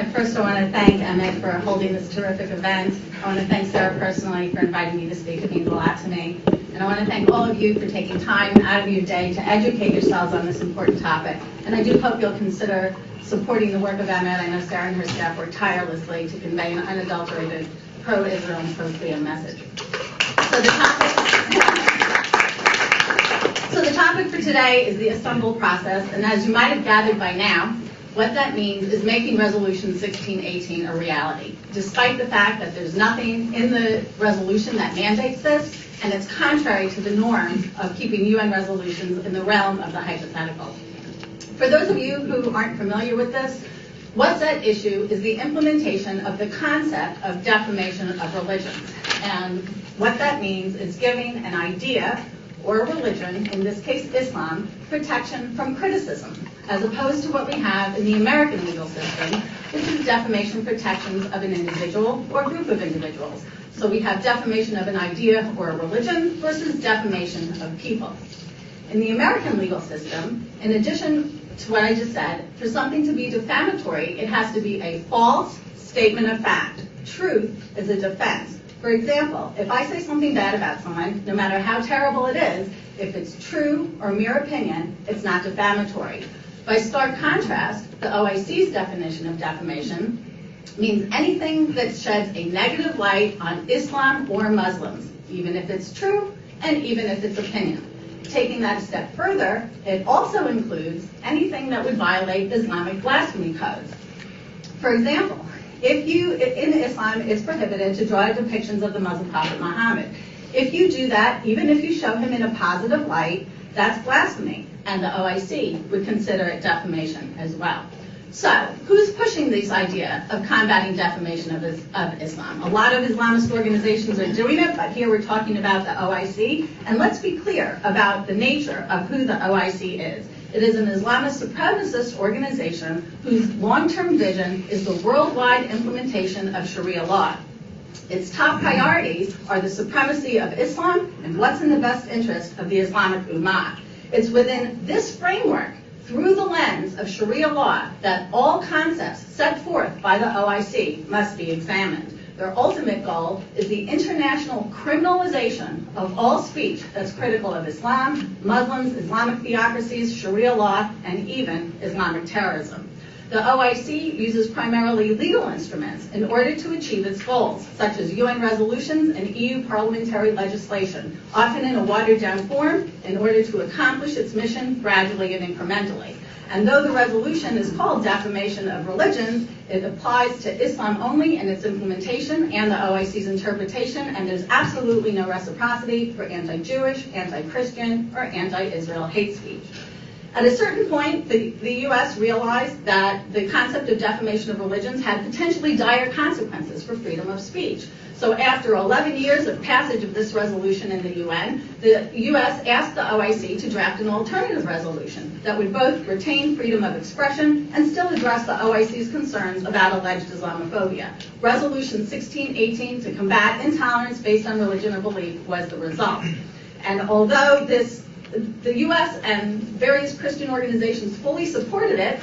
First, I want to thank EMET for holding this terrific event. I want to thank Sarah personally for inviting me to speak. It means a lot to me. And I want to thank all of you for taking time out of your day to educate yourselves on this important topic. And I do hope you'll consider supporting the work of EMET. I know Sarah and her staff work tirelessly to convey an unadulterated pro-Israel and pro-freedom message. So the topic for today is the Istanbul process. And as you might have gathered by now, what that means is making Resolution 1618 a reality, despite the fact that there's nothing in the resolution that mandates this, and it's contrary to the norm of keeping UN resolutions in the realm of the hypothetical. For those of you who aren't familiar with this, what's at issue is the implementation of the concept of defamation of religions. And what that means is giving an idea or religion, in this case Islam, protection from criticism, as opposed to what we have in the American legal system, which is defamation protections of an individual or group of individuals. So we have defamation of an idea or a religion versus defamation of people. In the American legal system, in addition to what I just said, for something to be defamatory, it has to be a false statement of fact. Truth is a defense. For example, if I say something bad about someone, no matter how terrible it is, if it's true or mere opinion, it's not defamatory. By stark contrast, the OIC's definition of defamation means anything that sheds a negative light on Islam or Muslims, even if it's true and even if it's opinion. Taking that a step further, it also includes anything that would violate Islamic blasphemy codes. For example, in Islam, it's prohibited to draw depictions of the Muslim prophet Muhammad. If you do that, even if you show him in a positive light, that's blasphemy, and the OIC would consider it defamation as well. So, who's pushing this idea of combating defamation of Islam? A lot of Islamist organizations are doing it, but here we're talking about the OIC. And let's be clear about the nature of who the OIC is. It is an Islamist supremacist organization whose long-term vision is the worldwide implementation of Sharia law. Its top priorities are the supremacy of Islam and what's in the best interest of the Islamic Ummah. It's within this framework, through the lens of Sharia law, that all concepts set forth by the OIC must be examined. Their ultimate goal is the international criminalization of all speech that's critical of Islam, Muslims, Islamic theocracies, Sharia law, and even Islamic terrorism. The OIC uses primarily legal instruments in order to achieve its goals, such as UN resolutions and EU parliamentary legislation, often in a watered-down form, in order to accomplish its mission gradually and incrementally. And though the resolution is called defamation of religions, it applies to Islam only in its implementation and the OIC's interpretation, and there's absolutely no reciprocity for anti-Jewish, anti-Christian, or anti-Israel hate speech. At a certain point, the U.S. realized that the concept of defamation of religions had potentially dire consequences for freedom of speech. So after 11 years of passage of this resolution in the UN, the U.S. asked the OIC to draft an alternative resolution that would both retain freedom of expression and still address the OIC's concerns about alleged Islamophobia. Resolution 1618 to combat intolerance based on religion or belief was the result. And although the U.S. and various Christian organizations fully supported it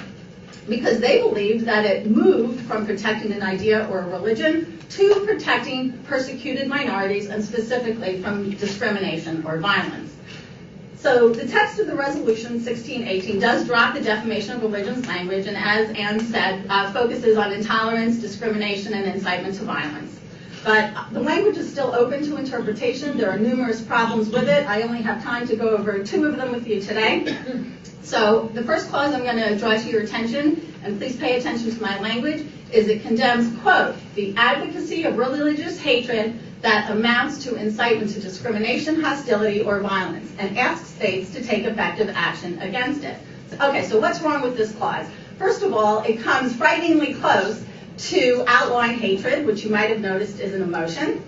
because they believed that it moved from protecting an idea or a religion to protecting persecuted minorities and specifically from discrimination or violence. So the text of the resolution 1618 does drop the defamation of religions language and, as Anne said, focuses on intolerance, discrimination, and incitement to violence. But the language is still open to interpretation. There are numerous problems with it. I only have time to go over 2 of them with you today. So the first clause I'm going to draw to your attention, and please pay attention to my language, is it condemns, quote, the advocacy of religious hatred that amounts to incitement to discrimination, hostility, or violence, and asks states to take effective action against it. Okay, so what's wrong with this clause? First of all, it comes frighteningly close to outlawing hatred, which you might have noticed is an emotion.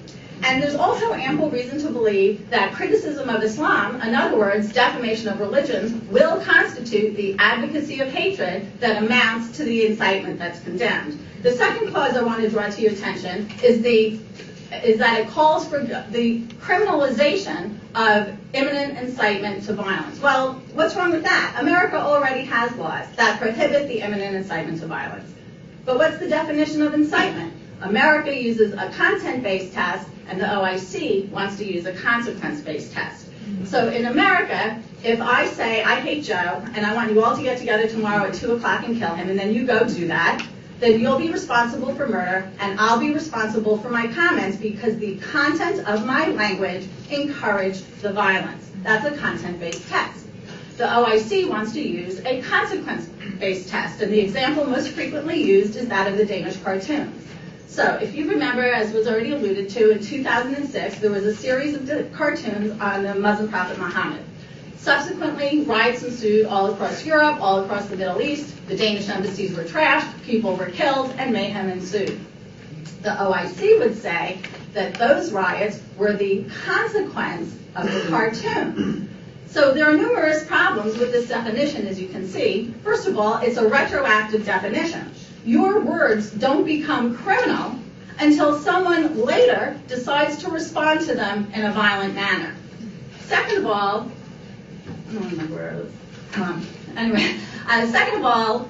And there's also ample reason to believe that criticism of Islam, in other words, defamation of religions, will constitute the advocacy of hatred that amounts to the incitement that's condemned. The second clause I want to draw to your attention is that it calls for the criminalization of imminent incitement to violence. Well, what's wrong with that? America already has laws that prohibit the imminent incitement to violence. But what's the definition of incitement? America uses a content-based test, and the OIC wants to use a consequence-based test. So in America, if I say, I hate Joe, and I want you all to get together tomorrow at 2 o'clock and kill him, and then you go do that, then you'll be responsible for murder, and I'll be responsible for my comments because the content of my language encouraged the violence. That's a content-based test. The OIC wants to use a consequence-based test, and the example most frequently used is that of the Danish cartoons. So if you remember, as was already alluded to, in 2006, there was a series of cartoons on the Muslim prophet Muhammad. Subsequently, riots ensued all across Europe, all across the Middle East. The Danish embassies were trashed, people were killed, and mayhem ensued. The OIC would say that those riots were the consequence of the cartoon. So there are numerous problems with this definition, as you can see. First of all, it's a retroactive definition. Your words don't become criminal until someone later decides to respond to them in a violent manner. Second of all, I don't remember where it was. Second of all,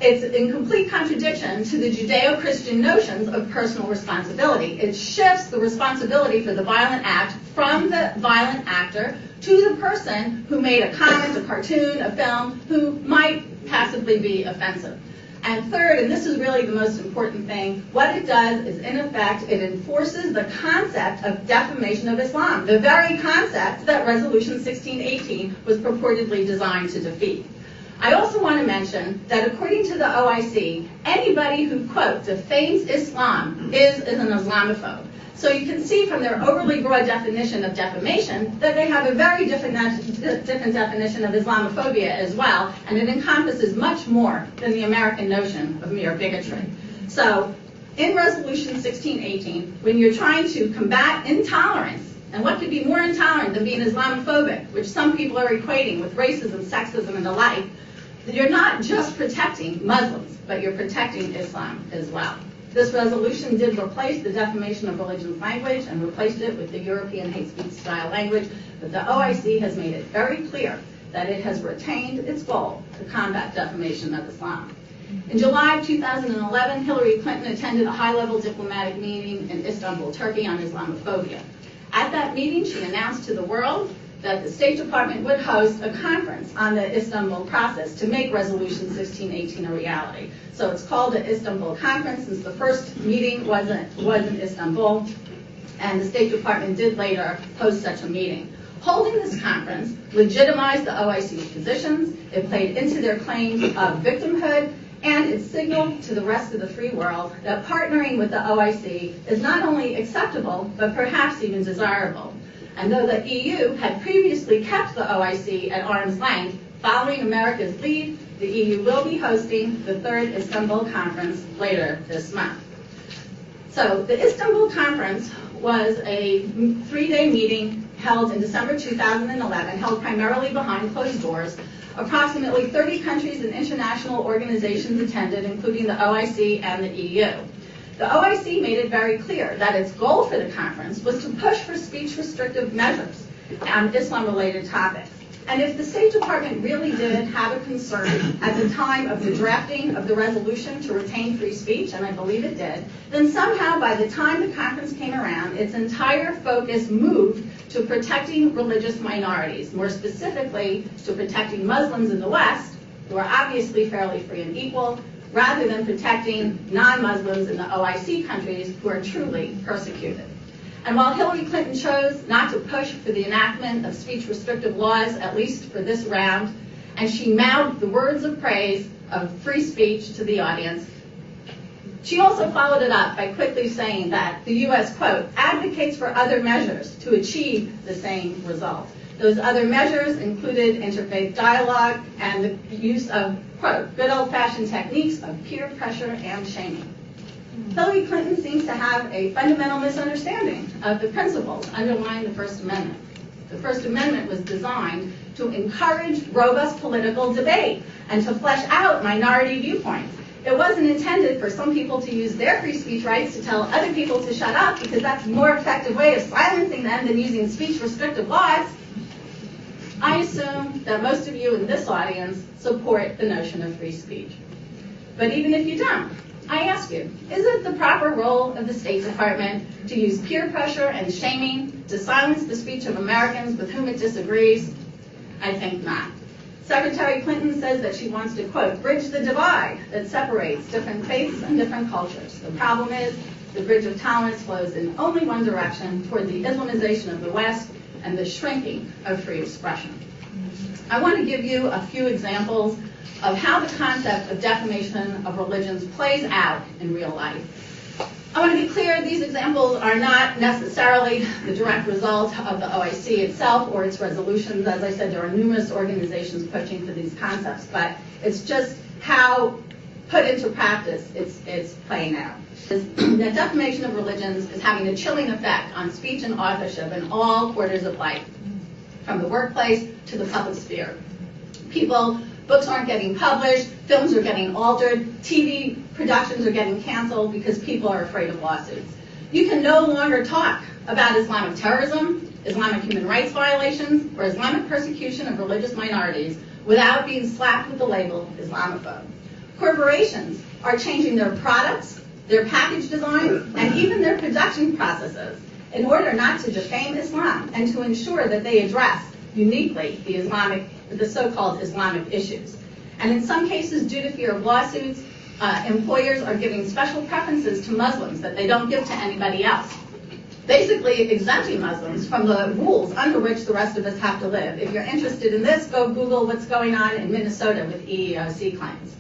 it's in complete contradiction to the Judeo-Christian notions of personal responsibility. It shifts the responsibility for the violent act from the violent actor to the person who made a comment, a cartoon, a film, who might passively be offensive. And third, and this is really the most important thing, what it does is, in effect, it enforces the concept of defamation of Islam, the very concept that Resolution 1618 was purportedly designed to defeat. I also want to mention that according to the OIC, anybody who, quote, defames Islam is an Islamophobe. So you can see from their overly broad definition of defamation that they have a very different definition of Islamophobia as well, and it encompasses much more than the American notion of mere bigotry. So in Resolution 1618, when you're trying to combat intolerance, and what could be more intolerant than being Islamophobic, which some people are equating with racism, sexism, and the like, you're not just protecting Muslims, but you're protecting Islam as well. This resolution did replace the defamation of religion's language and replaced it with the European hate speech style language, but the OIC has made it very clear that it has retained its goal to combat defamation of Islam. In July of 2011, Hillary Clinton attended a high-level diplomatic meeting in Istanbul, Turkey, on Islamophobia. At that meeting, she announced to the world that the State Department would host a conference on the Istanbul process to make Resolution 1618 a reality. So it's called the Istanbul Conference, since the first meeting was in Istanbul, and the State Department did later host such a meeting. Holding this conference legitimized the OIC's positions, it played into their claims of victimhood, and it signaled to the rest of the free world that partnering with the OIC is not only acceptable, but perhaps even desirable. And though the EU had previously kept the OIC at arm's length, following America's lead, the EU will be hosting the third Istanbul Conference later this month. So the Istanbul Conference was a 3-day meeting held in December 2011, held primarily behind closed doors. Approximately 30 countries and international organizations attended, including the OIC and the EU. The OIC made it very clear that its goal for the conference was to push for speech restrictive measures on Islam-related topics. And if the State Department really did have a concern at the time of the drafting of the resolution to retain free speech, and I believe it did, then somehow by the time the conference came around, its entire focus moved to protecting religious minorities, more specifically to protecting Muslims in the West, who are obviously fairly free and equal, rather than protecting non-Muslims in the OIC countries who are truly persecuted. And while Hillary Clinton chose not to push for the enactment of speech-restrictive laws, at least for this round, and she mouthed the words of praise of free speech to the audience, she also followed it up by quickly saying that the U.S., quote, advocates for other measures to achieve the same result. Those other measures included interfaith dialogue and the use of, quote, good old-fashioned techniques of peer pressure and shaming. Hillary Clinton seems to have a fundamental misunderstanding of the principles underlying the First Amendment. The First Amendment was designed to encourage robust political debate and to flesh out minority viewpoints. It wasn't intended for some people to use their free speech rights to tell other people to shut up, because that's a more effective way of silencing them than using speech restrictive laws. I assume that most of you in this audience support the notion of free speech. But even if you don't, I ask you, is it the proper role of the State Department to use peer pressure and shaming to silence the speech of Americans with whom it disagrees? I think not. Secretary Clinton says that she wants to, quote, bridge the divide that separates different faiths and different cultures. The problem is the bridge of tolerance flows in only one direction, toward the Islamization of the West and the shrinking of free expression. I want to give you a few examples of how the concept of defamation of religions plays out in real life. I want to be clear, these examples are not necessarily the direct result of the OIC itself or its resolutions. As I said, there are numerous organizations pushing for these concepts, but it's just how, put into practice, it's playing out. The defamation of religions is having a chilling effect on speech and authorship in all quarters of life, from the workplace to the public sphere. Books aren't getting published, films are getting altered, TV productions are getting canceled because people are afraid of lawsuits. You can no longer talk about Islamic terrorism, Islamic human rights violations, or Islamic persecution of religious minorities without being slapped with the label Islamophobe. Corporations are changing their products, their package designs, and even their production processes in order not to defame Islam and to ensure that they address uniquely the so-called Islamic issues. And in some cases, due to fear of lawsuits, employers are giving special preferences to Muslims that they don't give to anybody else, basically exempting Muslims from the rules under which the rest of us have to live. If you're interested in this, go Google what's going on in Minnesota with EEOC claims.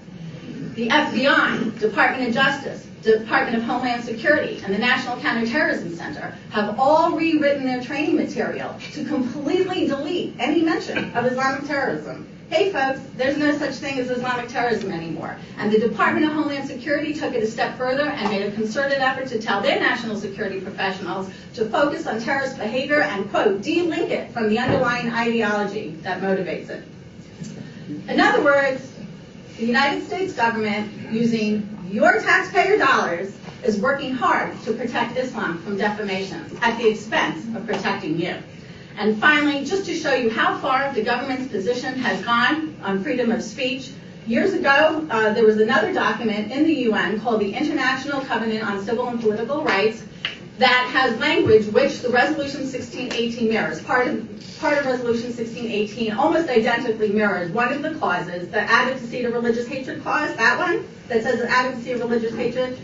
The FBI, Department of Justice, Department of Homeland Security, and the National Counterterrorism Center have all rewritten their training material to completely delete any mention of Islamic terrorism. Hey folks, there's no such thing as Islamic terrorism anymore. And the Department of Homeland Security took it a step further and made a concerted effort to tell their national security professionals to focus on terrorist behavior and, quote, de-link it from the underlying ideology that motivates it. In other words, the United States government, using your taxpayer dollars, is working hard to protect Islam from defamation at the expense of protecting you. And finally, just to show you how far the government's position has gone on freedom of speech, years ago, there was another document in the UN called the International Covenant on Civil and Political Rights that has language which the Resolution 1618 mirrors. Part of Resolution 1618 almost identically mirrors one of the clauses, the advocacy to religious hatred clause, that one that says advocacy of religious hatred.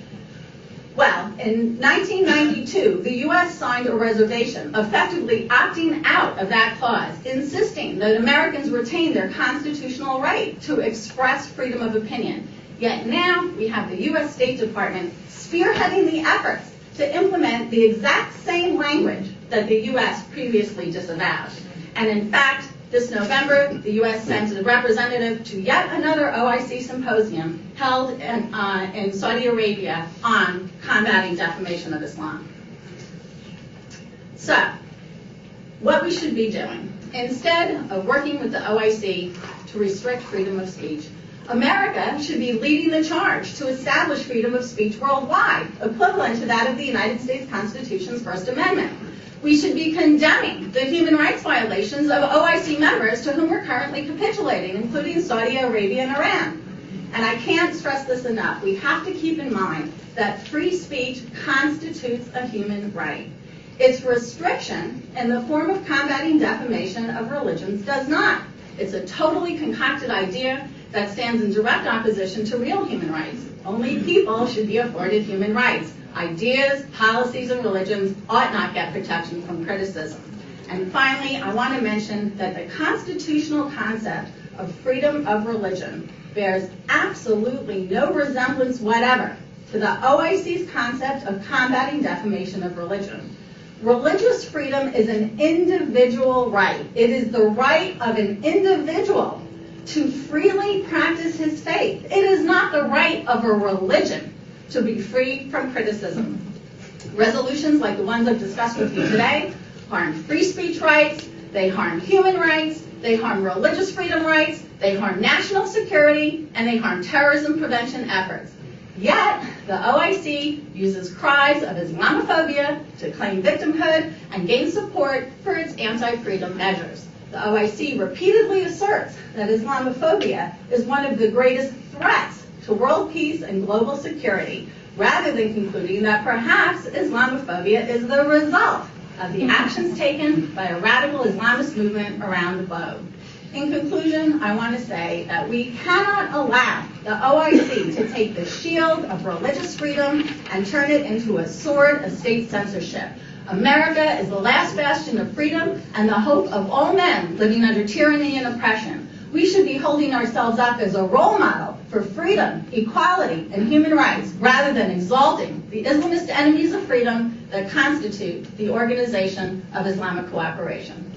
Well, in 1992, the U.S. signed a reservation, effectively opting out of that clause, insisting that Americans retain their constitutional right to express freedom of opinion. Yet now we have the U.S. State Department spearheading the efforts to implement the exact same language that the U.S. previously disavowed. And in fact, this November, the U.S. sent a representative to yet another OIC symposium held in Saudi Arabia on combating defamation of Islam. So, what we should be doing, instead of working with the OIC to restrict freedom of speech, America should be leading the charge to establish freedom of speech worldwide, equivalent to that of the United States Constitution's First Amendment. We should be condemning the human rights violations of OIC members to whom we're currently capitulating, including Saudi Arabia and Iran. And I can't stress this enough. We have to keep in mind that free speech constitutes a human right. Its restriction in the form of combating defamation of religions does not. It's a totally concocted idea that stands in direct opposition to real human rights. Only people should be afforded human rights. Ideas, policies, and religions ought not get protection from criticism. And finally, I want to mention that the constitutional concept of freedom of religion bears absolutely no resemblance whatever to the OIC's concept of combating defamation of religion. Religious freedom is an individual right. It is the right of an individual to freely practice his faith. It is not the right of a religion to be free from criticism. Resolutions like the ones I've discussed with you today harm free speech rights, they harm human rights, they harm religious freedom rights, they harm national security, and they harm terrorism prevention efforts. Yet, the OIC uses cries of Islamophobia to claim victimhood and gain support for its anti-freedom measures. The OIC repeatedly asserts that Islamophobia is one of the greatest threats to world peace and global security, rather than concluding that perhaps Islamophobia is the result of the actions taken by a radical Islamist movement around the globe. In conclusion, I want to say that we cannot allow the OIC to take the shield of religious freedom and turn it into a sword of state censorship. America is the last bastion of freedom and the hope of all men living under tyranny and oppression. We should be holding ourselves up as a role model for freedom, equality, and human rights, rather than exalting the Islamist enemies of freedom that constitute the Organization of Islamic Cooperation.